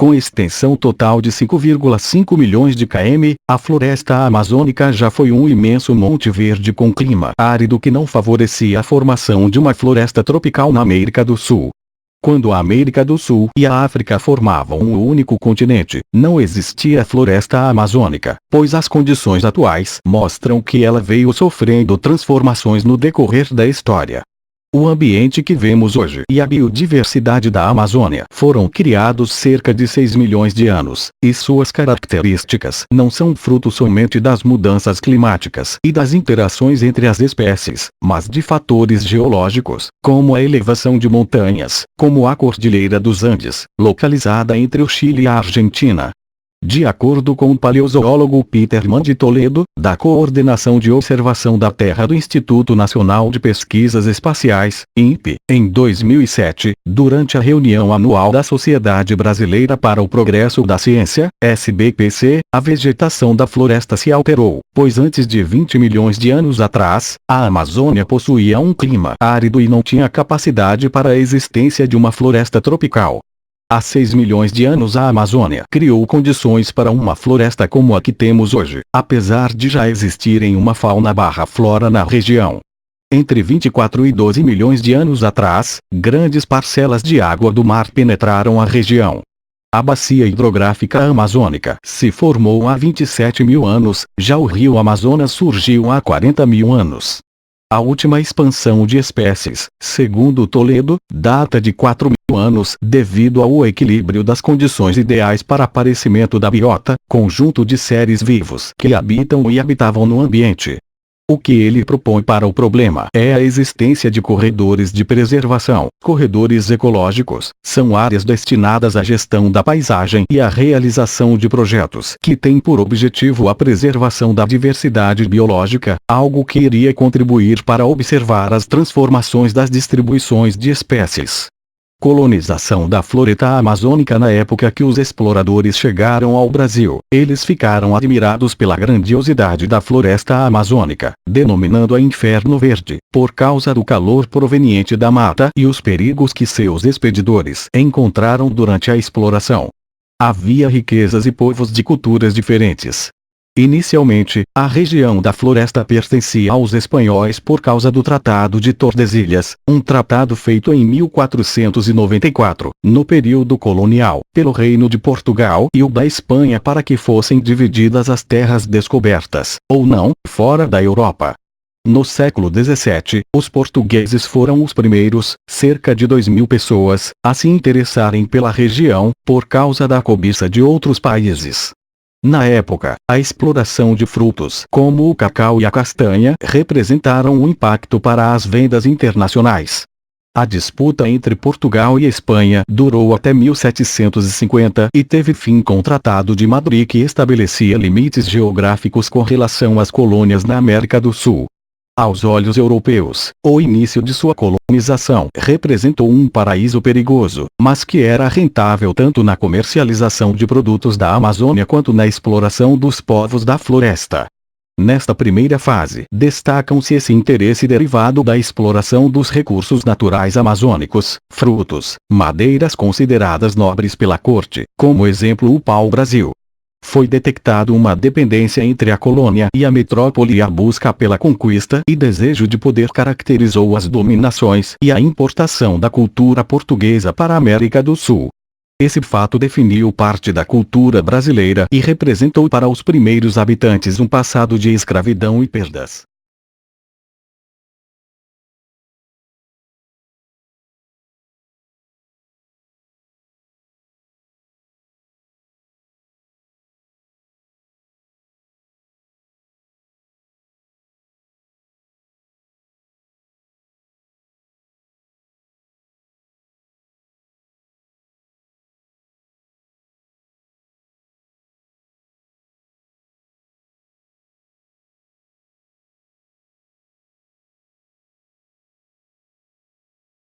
Com extensão total de 5,5 milhões de km, a floresta amazônica já foi um imenso monte verde com clima árido que não favorecia a formação de uma floresta tropical na América do Sul. Quando a América do Sul e a África formavam um único continente, não existia floresta amazônica, pois as condições atuais mostram que ela veio sofrendo transformações no decorrer da história. O ambiente que vemos hoje e a biodiversidade da Amazônia foram criados cerca de 6 milhões de anos, e suas características não são fruto somente das mudanças climáticas e das interações entre as espécies, mas de fatores geológicos, como a elevação de montanhas, como a Cordilheira dos Andes, localizada entre o Chile e a Argentina. De acordo com o paleozoólogo Peter Mann de Toledo, da Coordenação de Observação da Terra do Instituto Nacional de Pesquisas Espaciais, INPE, em 2007, durante a reunião anual da Sociedade Brasileira para o Progresso da Ciência, SBPC, a vegetação da floresta se alterou, pois antes de 20 milhões de anos atrás, a Amazônia possuía um clima árido e não tinha capacidade para a existência de uma floresta tropical. Há 6 milhões de anos a Amazônia criou condições para uma floresta como a que temos hoje, apesar de já existirem uma fauna/flora na região. Entre 24 e 12 milhões de anos atrás, grandes parcelas de água do mar penetraram a região. A bacia hidrográfica amazônica se formou há 27 mil anos, já o rio Amazonas surgiu há 40 mil anos. A última expansão de espécies, segundo Toledo, data de 4 mil anos devido ao equilíbrio das condições ideais para aparecimento da biota, conjunto de seres vivos que habitam e habitavam no ambiente. O que ele propõe para o problema é a existência de corredores de preservação. Corredores ecológicos são áreas destinadas à gestão da paisagem e à realização de projetos que têm por objetivo a preservação da diversidade biológica, algo que iria contribuir para observar as transformações das distribuições de espécies. Colonização da floresta amazônica. Na época que os exploradores chegaram ao Brasil, eles ficaram admirados pela grandiosidade da floresta amazônica, denominando-a Inferno Verde, por causa do calor proveniente da mata e os perigos que seus expedidores encontraram durante a exploração. Havia riquezas e povos de culturas diferentes. Inicialmente, a região da floresta pertencia aos espanhóis por causa do Tratado de Tordesilhas, um tratado feito em 1494, no período colonial, pelo Reino de Portugal e o da Espanha para que fossem divididas as terras descobertas, ou não, fora da Europa. No século XVII, os portugueses foram os primeiros, cerca de 2.000 pessoas, a se interessarem pela região, por causa da cobiça de outros países. Na época, a exploração de frutos como o cacau e a castanha representaram um impacto para as vendas internacionais. A disputa entre Portugal e Espanha durou até 1750 e teve fim com o Tratado de Madrid, que estabelecia limites geográficos com relação às colônias na América do Sul. Aos olhos europeus, o início de sua colonização representou um paraíso perigoso, mas que era rentável tanto na comercialização de produtos da Amazônia quanto na exploração dos povos da floresta. Nesta primeira fase, destacam-se esse interesse derivado da exploração dos recursos naturais amazônicos, frutos, madeiras consideradas nobres pela corte, como exemplo o pau-brasil. Foi detectado uma dependência entre a colônia e a metrópole, e a busca pela conquista e desejo de poder caracterizou as dominações e a importação da cultura portuguesa para a América do Sul. Esse fato definiu parte da cultura brasileira e representou para os primeiros habitantes um passado de escravidão e perdas.